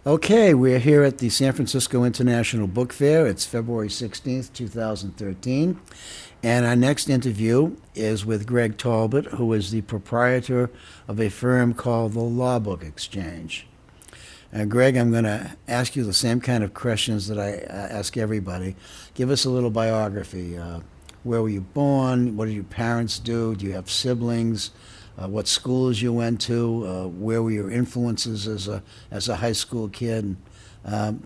Okay, we're here at the San Francisco International Book Fair. It's February 16th, 2013. And our next interview is with Greg Talbot, who is the proprietor of a firm called the Lawbook Exchange. Greg, I'm going to ask you the same kind of questions that I ask everybody. Give us a little biography. Where were you born? What did your parents do? Do you have siblings? What schools you went to? Where were your influences as a high school kid?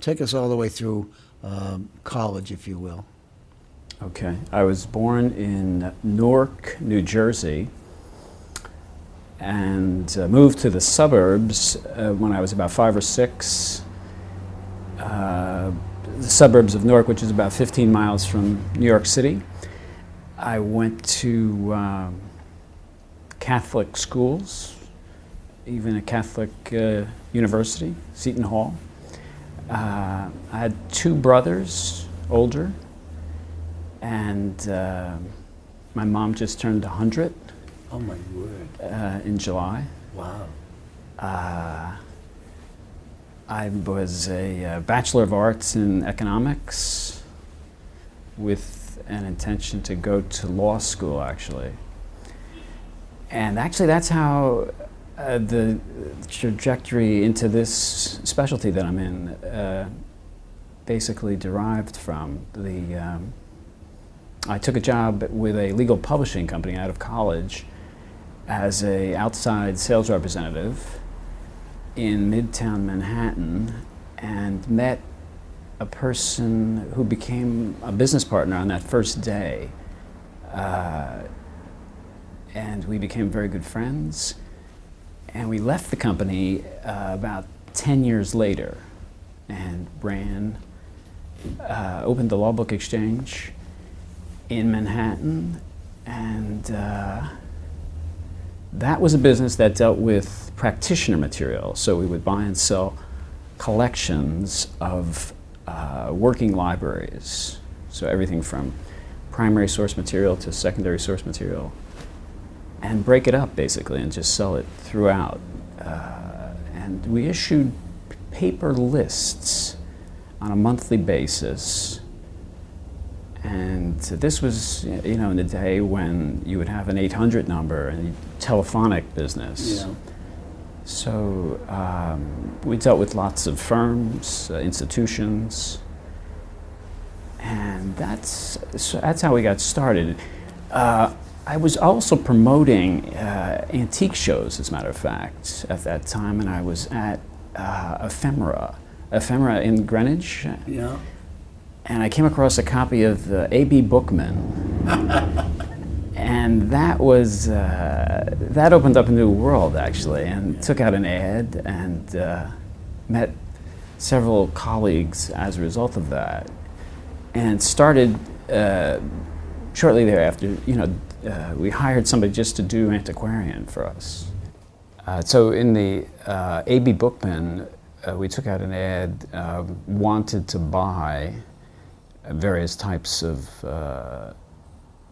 Take us all the way through college, if you will. Okay. I was born in Newark, New Jersey, and moved to the suburbs when I was about 5 or 6. The suburbs of Newark, which is about 15 miles from New York City. I went to Catholic schools, even a Catholic university, Seton Hall. I had 2 brothers, older, and my mom just turned 100. Oh my word. In July. Wow. I was a Bachelor of Arts in Economics with an intention to go to law school, actually. And actually that's how the trajectory into this specialty that I'm in basically derived from. I took a job with a legal publishing company out of college as an outside sales representative in Midtown Manhattan, and met a person who became a business partner on that first day. And we became very good friends. And we left the company about 10 years later and opened the Lawbook Exchange in Manhattan. And that was a business that dealt with practitioner material. So we would buy and sell collections of working libraries. So everything from primary source material to secondary source material, and break it up basically and just sell it throughout. And we issued paper lists on a monthly basis. And this was, in the day when you would have an 800 number and telephonic business. Yeah. So we dealt with lots of firms, institutions, and that's how we got started. I was also promoting antique shows, as a matter of fact, at that time, and I was at Ephemera in Greenwich. Yeah. And I came across a copy of A.B. Bookman, and that opened up a new world, actually, and took out an ad, and met several colleagues as a result of that, and started shortly thereafter. We hired somebody just to do Antiquarian for us. So in the A.B. Bookman, we took out an ad, wanted to buy various types of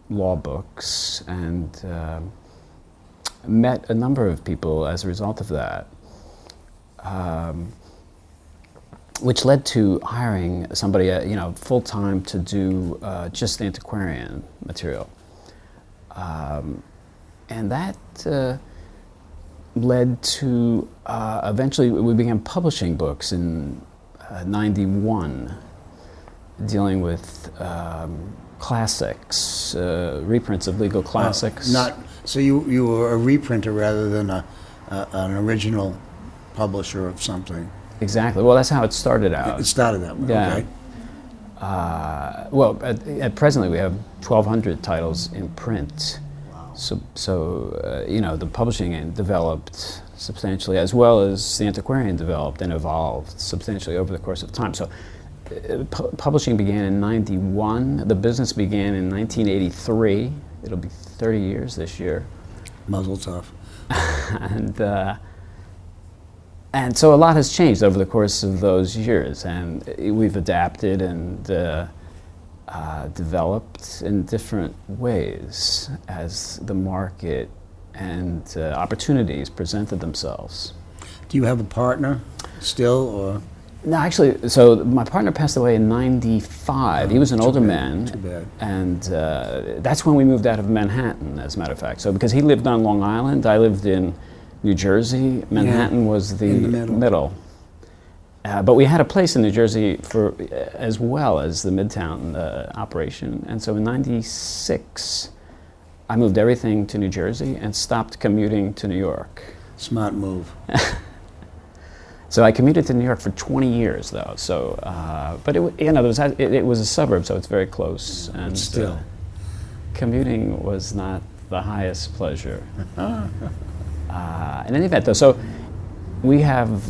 law books, and met a number of people as a result of that, which led to hiring somebody, full-time to do just Antiquarian material. And that led to, eventually we began publishing books in '91, dealing with classics, reprints of legal classics. So you were a reprinter rather than an original publisher of something. Exactly. Well, that's how it started out. It started that way. Yeah. Okay. Well, at presently we have 1,200 titles in print. Wow. So the publishing developed substantially, as well as the Antiquarian developed and evolved substantially over the course of time. So publishing began in '91. The business began in 1983. It'll be 30 years this year. Muzzle tough. And so a lot has changed over the course of those years, and we've adapted and developed in different ways as the market and opportunities presented themselves. Do you have a partner still, or? No, actually, so my partner passed away in '95. He was an older man. Too bad. And that's when we moved out of Manhattan, as a matter of fact. So because he lived on Long Island, I lived in New Jersey. Manhattan was the middle. But we had a place in New Jersey for as well as the Midtown operation. And so in '96, I moved everything to New Jersey and stopped commuting to New York. Smart move. So I commuted to New York for 20 years, though. So, but it was a suburb, so it's very close. And still, commuting was not the highest pleasure. In any event, though, so we have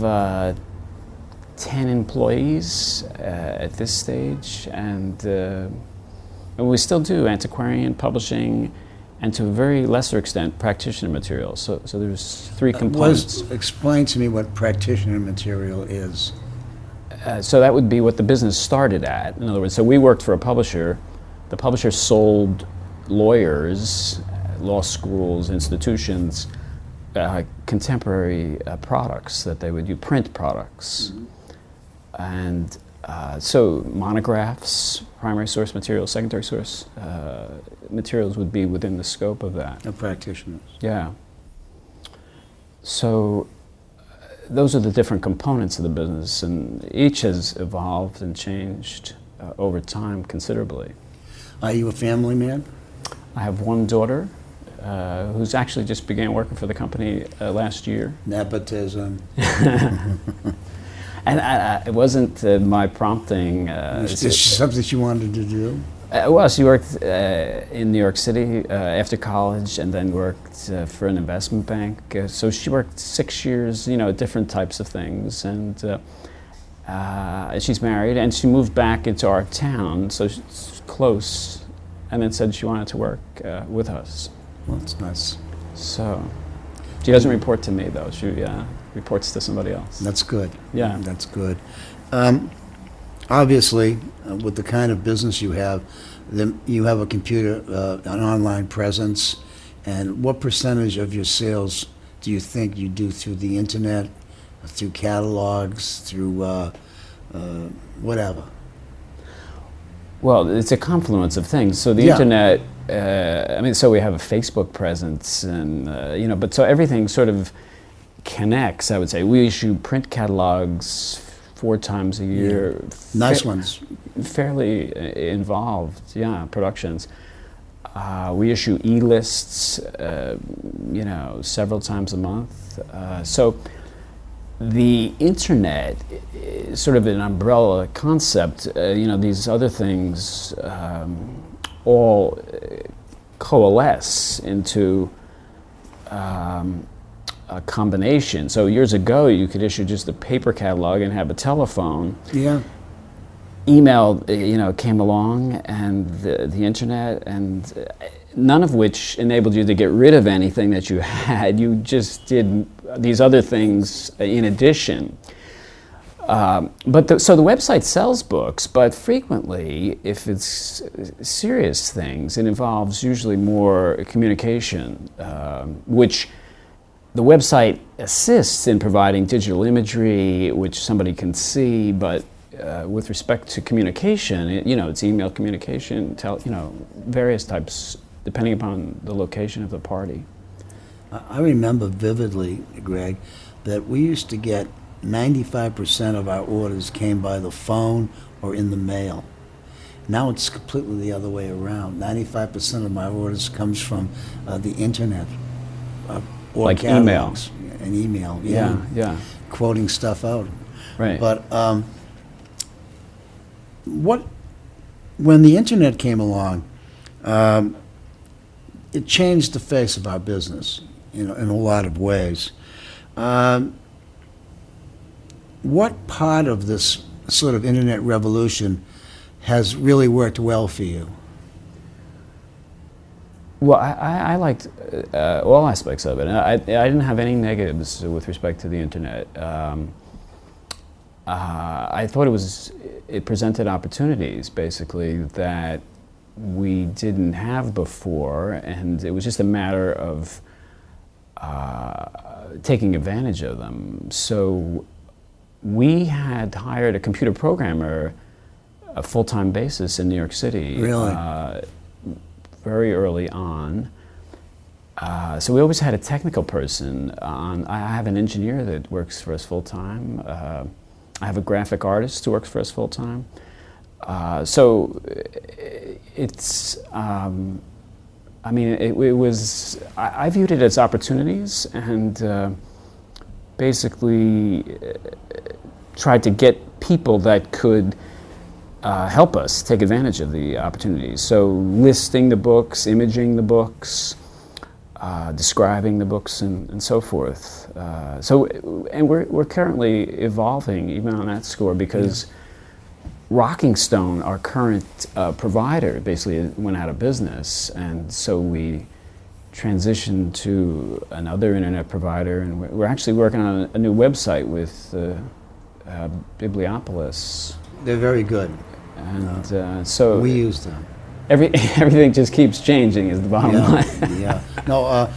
10 employees at this stage, and we still do antiquarian publishing, and to a very lesser extent, practitioner material. So there's three components. Explain to me what practitioner material is. So that would be what the business started at. In other words, so we worked for a publisher. The publisher sold lawyers, law schools, institutions, contemporary products that they would do, print products. Mm-hmm. And so monographs, primary source materials, secondary source materials would be within the scope of that. Of practitioners. Yeah. So those are the different components of the business, and each has evolved and changed over time considerably. Are you a family man? I have one daughter who's actually just began working for the company last year. Nepotism. And it wasn't my prompting. Is this something you wanted to do? Well, she worked in New York City after college, and then worked for an investment bank. So she worked 6 years, at different types of things. And she's married, and she moved back into our town, so she's close, and then said she wanted to work with us. Well, that's nice. So she doesn't report to me, though. She reports to somebody else. That's good. Yeah. That's good. Obviously, with the kind of business you have a computer, an online presence, and what percentage of your sales do you think you do through the internet, through catalogs, through whatever? Well, it's a confluence of things. So the internet, so we have a Facebook presence, and but so everything sort of connects. I would say we issue print catalogs 4 times a year. Yeah. Nice ones. Fairly involved, productions. We issue e-lists, several times a month. So the internet is sort of an umbrella concept. These other things all coalesce into a combination. So years ago, you could issue just a paper catalog and have a telephone. Yeah. Email, came along, and the internet, and none of which enabled you to get rid of anything that you had. You just did these other things in addition. So the website sells books, but frequently, if it's serious things, it involves usually more communication, which the website assists in providing digital imagery, which somebody can see, but with respect to communication, it's email communication, various types, depending upon the location of the party. I remember vividly, Greg, that we used to get 95% of our orders came by the phone or in the mail. Now it's completely the other way around. 95% of my orders comes from the internet. Or like catalogs. Email. And email, yeah. Quoting stuff out. Right. But when the internet came along, it changed the face of our business, in a lot of ways. What part of this sort of internet revolution has really worked well for you? Well, I liked all aspects of it. I didn't have any negatives with respect to the internet. I thought it presented opportunities, basically, that we didn't have before, and it was just a matter of taking advantage of them. So we had hired a computer programmer a full-time basis in New York City. Really? Very early on. So we always had a technical person on. I have an engineer that works for us full-time. I have a graphic artist who works for us full-time. So it's, I mean, it was, I viewed it as opportunities, and basically tried to get people that could help us take advantage of the opportunities. So listing the books, imaging the books, describing the books, and so forth. And we're currently evolving even on that score, because Rocking Stone, our current provider, basically went out of business, and so we transitioned to another internet provider, and we're actually working on a new website with Bibliopolis. They're very good. And so we use them. Everything just keeps changing is the bottom line. Yeah. No,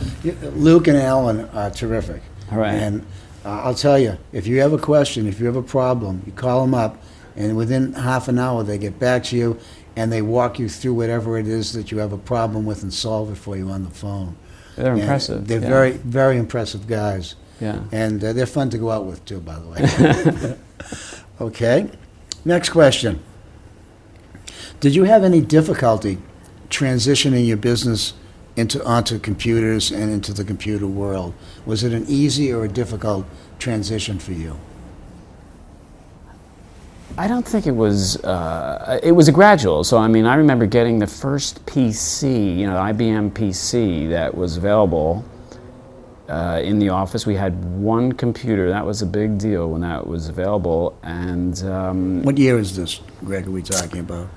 Luke and Alan are terrific. All right. And I'll tell you, if you have a question, if you have a problem, you call them up, and within half an hour they get back to you, and they walk you through whatever it is that you have a problem with and solve it for you on the phone. They're And impressive. They're very, very impressive guys. Yeah. And they're fun to go out with, too, by the way. Okay. Next question. Did you have any difficulty transitioning your business onto computers and into the computer world? Was it an easy or a difficult transition for you? I don't think it was a gradual. So, I mean, I remember getting the first PC, IBM PC that was available in the office. We had one computer. That was a big deal when that was available. And what year is this, Greg, are we talking about?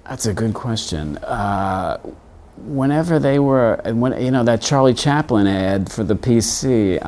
That's a good question. Whenever they were, that Charlie Chaplin ad for the PC,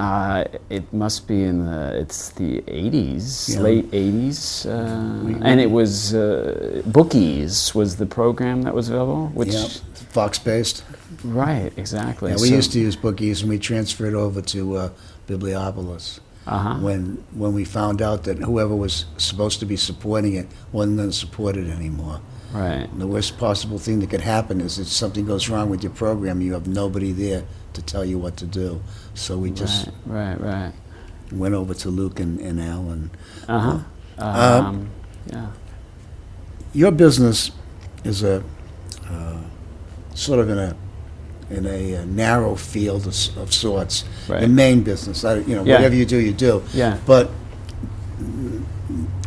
it must be it's the 80s, late 80s. And it was, Bookies was the program that was available, which... Yeah, Fox-based. Right, exactly. Yeah, we used to use Bookies, and we transferred over to Bibliopolis. When we found out that whoever was supposed to be supporting it wasn't going to support it anymore. Right. And the worst possible thing that could happen is if something goes wrong with your program, you have nobody there to tell you what to do. So we just right. went over to Luke and Alan. Yeah. Your business is a sort of in a narrow field of sorts. Right. The main business, whatever you do, you do. Yeah. But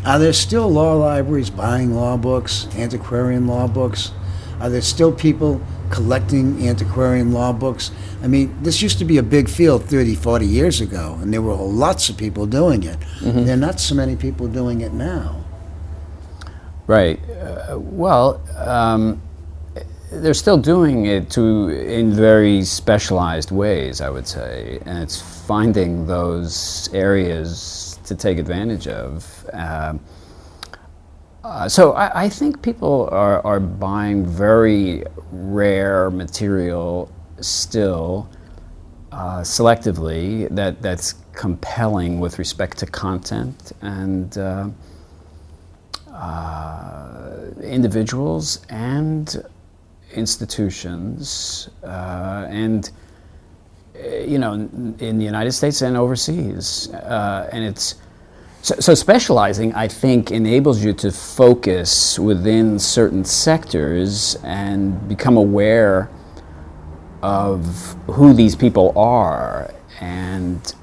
are there still law libraries buying law books, antiquarian law books? Are there still people collecting antiquarian law books? I mean, this used to be a big field 30, 40 years ago, and there were lots of people doing it. Mm-hmm. There are not so many people doing it now. Right. They're still doing it in very specialized ways, I would say, and it's finding those areas to take advantage of. So I think people are buying very rare material still, selectively, that's compelling with respect to content, and individuals and institutions, and in the United States and overseas, and it's so specializing, I think, enables you to focus within certain sectors and become aware of who these people are, and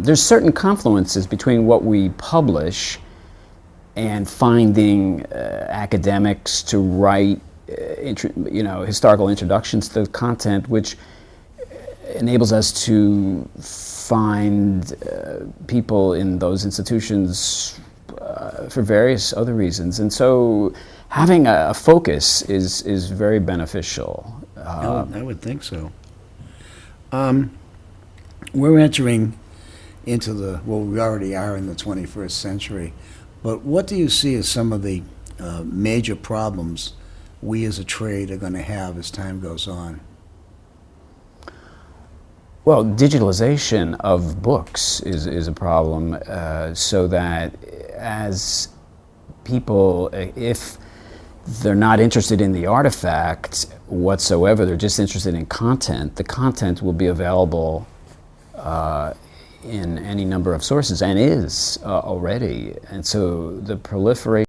there's certain confluences between what we publish and finding academics to write historical introductions to the content, which enables us to find people in those institutions for various other reasons. And so having a focus is very beneficial. I would think so. We're entering into we already are in the 21st century, but what do you see as some of the major problems we as a trade are going to have as time goes on? Well, digitalization of books is a problem, so that as people, if they're not interested in the artifact whatsoever, they're just interested in content, the content will be available in any number of sources, and is already. And so the proliferation